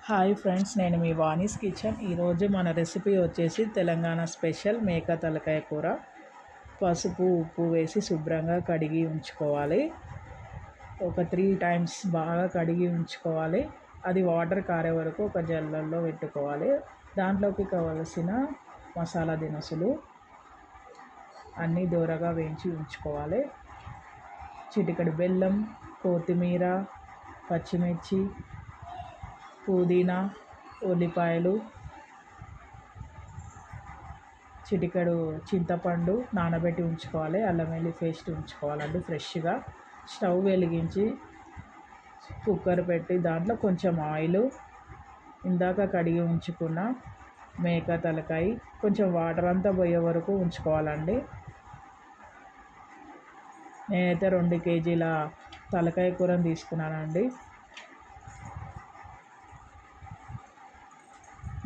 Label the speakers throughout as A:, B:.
A: Hi friends, నేను మీ Vani's kitchen. ఈరోజు మన రెసిపీ వచ్చేసి తెలంగాణ స్పెషల్ మేక తలకాయ కూర. పసుపు ఉప్పు వేసి శుభ్రంగా కడిగి ఉంచుకోవాలి. ఒక 3 టైమ్స్ బాగా కడిగి ఉంచుకోవాలి. అది వాటర్ కారే వరకు ఒక జల్లల్లో పెట్టుకోవాలి. దాంట్లోకి కావలసిన మసాలా దినుసులు అన్నీ దూరగా వేయించి ఉంచుకోవాలి. చిటికెడు బెల్లం, కొత్తిమీర, పచ్చిమిర్చి, పుదీనా, ఉల్లిపాయలు, చిటికెడు చింతపండు నానబెట్టి ఉంచుకోవాలి. అల్లం వెల్లుల్లి పేస్ట్ ఉంచుకోవాలండి ఫ్రెష్గా. స్టవ్ వెలిగించి కుక్కర్ పెట్టి దాంట్లో కొంచెం ఆయిల్, ఇందాక కడిగి ఉంచుకున్న మేక తలకాయ, కొంచెం వాటర్ అంతా పోయే వరకు ఉంచుకోవాలండి. నేనైతే 2 కేజీల తలకాయ కూరని తీసుకున్నానండి.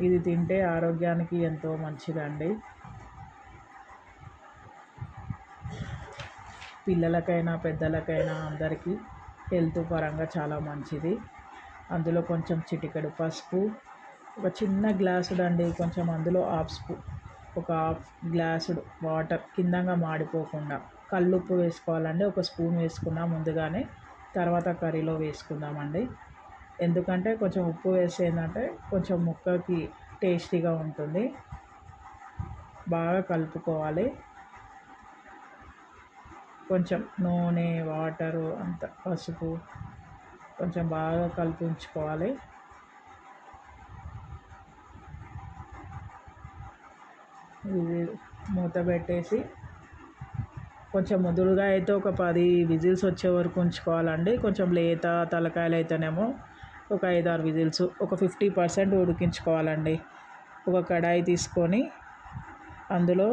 A: ఇది తింటే ఆరోగ్యానికి ఎంతో మంచిదండి. పిల్లలకైనా పెద్దలకైనా అందరికీ హెల్త్ పరంగా చాలా మంచిది. అందులో కొంచెం చిటికెడు పసుపు, ఒక చిన్న గ్లాసుడండి, కొంచెం అందులో ఒక హాఫ్ గ్లాసుడు వాటర్, కిందంగా మాడిపోకుండా. కల్లుప్పు వేసుకోవాలండి. ఒక స్పూన్ వేసుకున్నాం ముందుగానే, తర్వాత కర్రీలో వేసుకుందామండి. ఎందుకంటే కొంచెం ఉప్పు వేసి ఏంటంటే కొంచెం ముక్కకి టేస్టీగా ఉంటుంది. బాగా కలుపుకోవాలి. కొంచెం నూనె, వాటరు, అంత పసుపు కొంచెం బాగా కలిపి ఉంచుకోవాలి. ఇది మూత పెట్టేసి కొంచెం ముదురుగా అయితే ఒక 10 విజిల్స్ వచ్చే వరకు ఉంచుకోవాలండి. కొంచెం లేత తలకాయలు అయితేనేమో ఒక 5-6 విజిల్స్, ఒక 50% ఉడికించుకోవాలండి. ఒక కడాయి తీసుకొని అందులో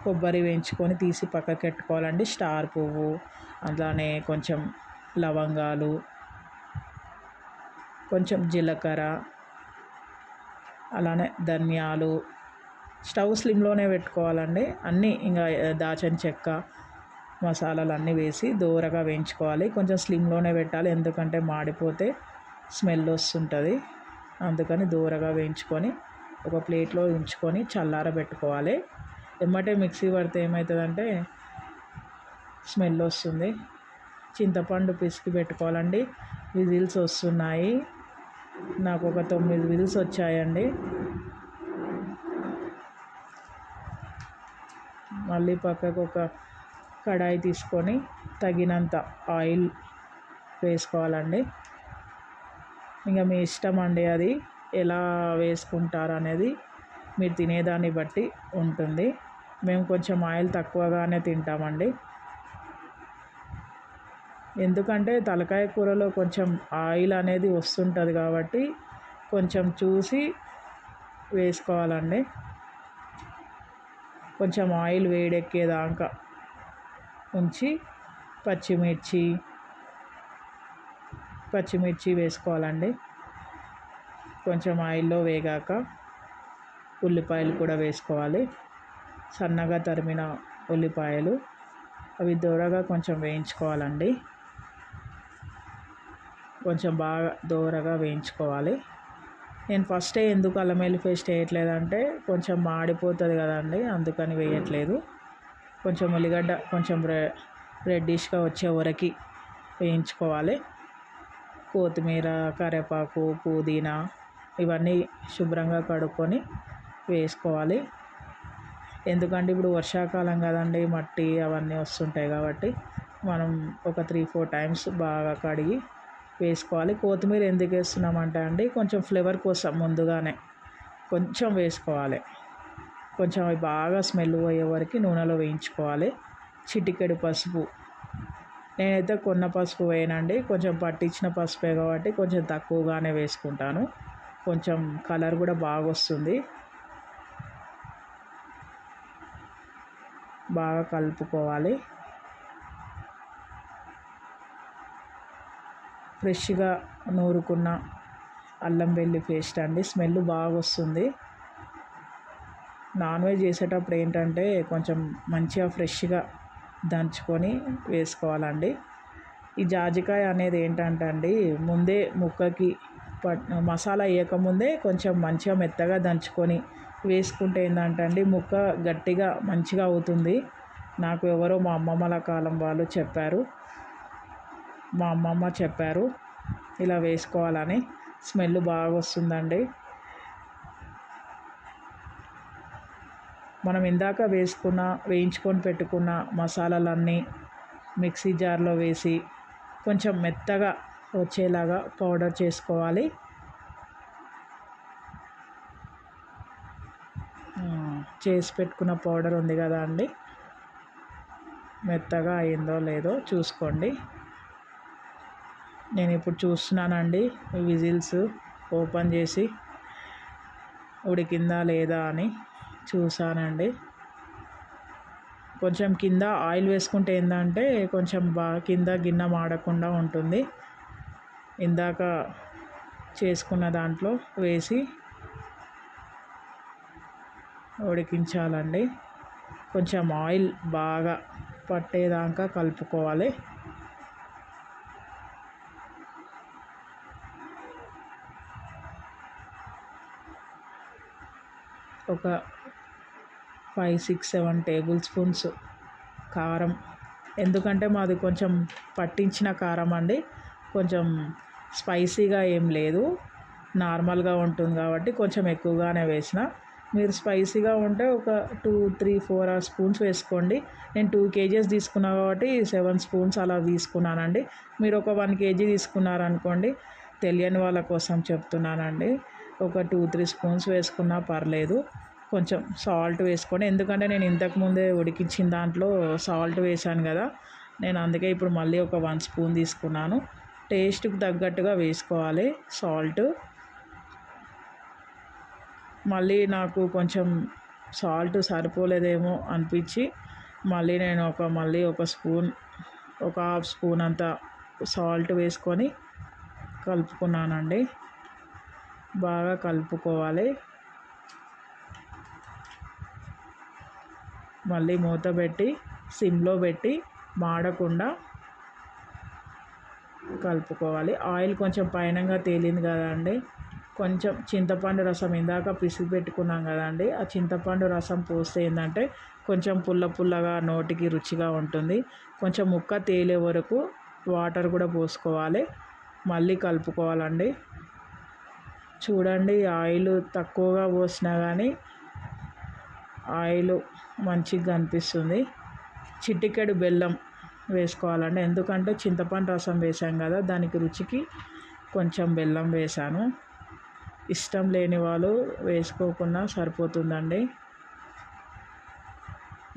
A: కొబ్బరి వేయించుకొని తీసి పక్కకి పెట్టుకోవాలండి. స్టార్ పువ్వు, అలానే కొంచెం లవంగాలు, కొంచెం జీలకర్ర, అలానే ధనియాలు. స్టవ్ స్లిమ్లోనే పెట్టుకోవాలండి. అన్నీ ఇంకా దాల్చిన చెక్క, మసాలాలు అన్నీ వేసి దూరగా వేయించుకోవాలి. కొంచెం స్లిమ్లోనే పెట్టాలి, ఎందుకంటే మాడిపోతే స్మెల్ వస్తుంటుంది. అందుకని దూరగా వేయించుకొని ఒక ప్లేట్లో ఉంచుకొని చల్లారబెట్టుకోవాలి. ఎమ్మటే మిక్సీ పడితే ఏమవుతుందంటే స్మెల్ వస్తుంది. చింతపండు పిసికి పెట్టుకోవాలండి. విజిల్స్ వస్తున్నాయి. నాకు ఒక 9 విజిల్స్ వచ్చాయండి. మళ్ళీ పక్కకు ఒక కడాయి తీసుకొని తగినంత ఆయిల్ వేసుకోవాలండి. ఇంకా మీ ఇష్టం అండి, అది ఎలా వేసుకుంటారు అనేది మీరు తినేదాన్ని బట్టి ఉంటుంది. మేము కొంచెం ఆయిల్ తక్కువగానే తింటామండి. ఎందుకంటే తలకాయ కూరలో కొంచెం ఆయిల్ అనేది వస్తుంటుంది కాబట్టి కొంచెం చూసి వేసుకోవాలండి. కొంచెం ఆయిల్ వేడెక్కేదాకా ఉంచి పచ్చిమిర్చి వేసుకోవాలండి. కొంచెం ఆయిల్లో వేగాక ఉల్లిపాయలు కూడా వేసుకోవాలి. సన్నగా తరిమిన ఉల్లిపాయలు, అవి దూరగా కొంచెం వేయించుకోవాలండి. కొంచెం బాగా దూరగా వేయించుకోవాలి. నేను ఫస్టే ఎందుకు అల్లం వెల్లుల్లి పేస్ట్ వేయట్లేదంటే కొంచెం మాడిపోతుంది కదండి, అందుకని వేయట్లేదు. కొంచెం ఉల్లిగడ్డ కొంచెం రెడ్డిష్గా వచ్చే వరకు వేయించుకోవాలి. కొత్తిమీర, కరివేపాకు, పుదీనా ఇవన్నీ శుభ్రంగా కడుక్కొని వేసుకోవాలి. ఎందుకంటే ఇప్పుడు వర్షాకాలం కదండి, మట్టి అవన్నీ వస్తుంటాయి కాబట్టి మనం ఒక 3-4 టైమ్స్ బాగా కడిగి వేసుకోవాలి. కొత్తిమీర ఎందుకు వేస్తున్నామంటే అండి, కొంచెం ఫ్లేవర్ కోసం ముందుగానే కొంచెం వేసుకోవాలి. కొంచెం అవి బాగా స్మెల్ పోయే వరకు నూనెలో వేయించుకోవాలి. చిటికెడు పసుపు, నేనైతే కొన్న పసుపు వేయనండి, కొంచెం పట్టించిన పసుపే కాబట్టి కొంచెం తక్కువగానే వేసుకుంటాను. కొంచెం కలర్ కూడా బాగా వస్తుంది. బాగా కలుపుకోవాలి. ఫ్రెష్గా నూరుకున్న అల్లం వెల్లుల్లి పేస్ట్ అండి, స్మెల్ బాగా వస్తుంది. నాన్ వెజ్ చేసేటప్పుడు ఏంటంటే కొంచెం మంచిగా ఫ్రెష్గా దంచుకొని వేసుకోవాలండి. ఈ జాజికాయ అనేది ఏంటంటే అండి, ముందే ముక్కకి మసాలా వేయకముందే కొంచెం మంచిగా మెత్తగా దంచుకొని వేసుకుంటే ఏంటంటే అండి ముక్క గట్టిగా మంచిగా అవుతుంది. నాకు ఎవరో మా అమ్మమ్మల కాలం వాళ్ళు చెప్పారు, మా అమ్మమ్మ చెప్పారు ఇలా వేసుకోవాలని. స్మెల్ బాగా వస్తుందండి. మనం ఇందాక వేయించుకొని పెట్టుకున్న మసాలాలన్నీ మిక్సీ జార్లో వేసి కొంచెం మెత్తగా వచ్చేలాగా పౌడర్ చేసుకోవాలి. చేసి పెట్టుకున్న పౌడర్ ఉంది కదా అండి, మెత్తగా అయిందో లేదో చూసుకోండి. నేను ఇప్పుడు చూస్తున్నానండి విజిల్స్ ఓపెన్ చేసి ఉడికిందా లేదా అని చూసానండి. కొంచెం కింద ఆయిల్ వేసుకుంటే ఏంటంటే కొంచెం కింద గిన్నె మాడకుండా ఉంటుంది. ఇందాక చేసుకున్న దాంట్లో వేసి ఉడికించాలండి. కొంచెం ఆయిల్ బాగా పట్టేదాకా కలుపుకోవాలి. ఒక 5, 6, 7 టేబుల్ స్పూన్స్ కారం, ఎందుకంటే మాది కొంచెం పట్టించిన కారం అండి, కొంచెం స్పైసీగా ఏం లేదు, నార్మల్గా ఉంటుంది కాబట్టి కొంచెం ఎక్కువగానే వేసిన. మీరు స్పైసీగా ఉంటే ఒక 2, 3, 4 స్పూన్స్ వేసుకోండి. నేను 2 kgs తీసుకున్నా కాబట్టి 7 స్పూన్స్ అలా తీసుకున్నానండి. మీరు ఒక 1 kg తీసుకున్నారనుకోండి, తెలియని వాళ్ళ కోసం చెప్తున్నానండి, ఒక 2, 3 స్పూన్స్ వేసుకున్నా పర్లేదు. కొంచెం సాల్ట్ వేసుకోండి, ఎందుకంటే నేను ఇంతకుముందే ఉడికించిన దాంట్లో సాల్ట్ వేసాను కదా, నేను అందుకే ఇప్పుడు మళ్ళీ ఒక 1 స్పూన్ తీసుకున్నాను. టేస్ట్కి తగ్గట్టుగా వేసుకోవాలి సాల్ట్. మళ్ళీ నాకు కొంచెం సాల్ట్ సరిపోలేదేమో అనిపించి మళ్ళీ నేను ఒక స్పూన్, ఒక హాఫ్ స్పూన్ అంత సాల్ట్ వేసుకొని కలుపుకున్నానండి. బాగా కలుపుకోవాలి. మళ్ళీ మూత పెట్టి సిమ్లో పెట్టి మాడకుండా కలుపుకోవాలి. ఆయిల్ కొంచెం పైనంగా తేలింది కదా అండి, కొంచెం చింతపండు రసం ఇందాక పిసికి పెట్టుకున్నాం కదండి, ఆ చింతపండు రసం పోస్తే ఏంటంటే కొంచెం పుల్ల పుల్లగా నోటికి రుచిగా ఉంటుంది. కొంచెం ముక్క తేలే వరకు వాటర్ కూడా పోసుకోవాలి, మళ్ళీ కలుపుకోవాలండి. చూడండి ఆయిల్ తక్కువగా పోసినా కానీ ఆయిల్ మంచిగా కనిపిస్తుంది. చిటికెడు బెల్లం వేసుకోవాలండి, ఎందుకంటే చింతపండు రసం వేసాం కదా, దానికి రుచికి కొంచెం బెల్లం వేసాను. ఇష్టం లేని వాళ్ళు వేసుకోకుండా సరిపోతుందండి.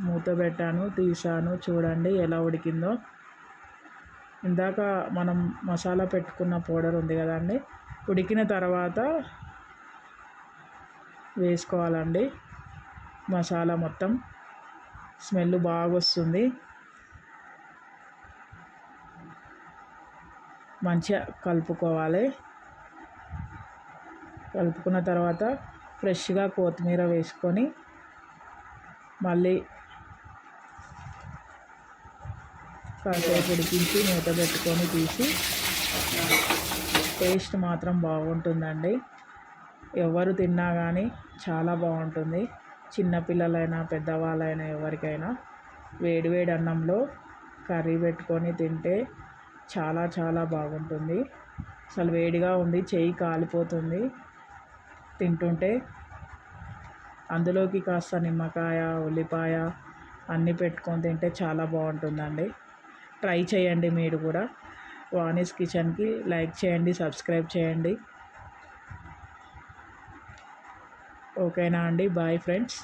A: మూత పెట్టాను, తీసాను, చూడండి ఎలా ఉడికిందో. ఇందాక మనం మసాలా పెట్టుకున్న పౌడర్ ఉంది కదండి, ఉడికిన తర్వాత వేసుకోవాలండి మసాలా మొత్తం. స్మెల్ బాగా వస్తుంది. మంచిగా కలుపుకోవాలి. కలుపుకున్న తర్వాత ఫ్రెష్గా కొత్తిమీర వేసుకొని మళ్ళీ కాసేపు ఉడికించి మూత పెట్టుకొని తీసి, టేస్ట్ మాత్రం బాగుంటుందండి. ఎవరు తిన్నా కానీ చాలా బాగుంటుంది. చిన్నపిల్లలైనా పెద్దవాళ్ళైనా ఎవరికైనా వేడివేడి అన్నంలో కర్రీ పెట్టుకొని తింటే చాలా చాలా బాగుంటుంది. అసలు వేడిగా ఉంది, చెయ్యి కాలిపోతుంది తింటుంటే. అందులోకి కాస్త నిమ్మకాయ, ఉల్లిపాయ అన్నీ పెట్టుకొని తింటే చాలా బాగుంటుందండి. ట్రై చేయండి మీరు కూడా. వాణీస్ కిచెన్కి లైక్ చేయండి, సబ్స్క్రైబ్ చేయండి. ఓకేనా అండి, బాయ్ ఫ్రెండ్స్.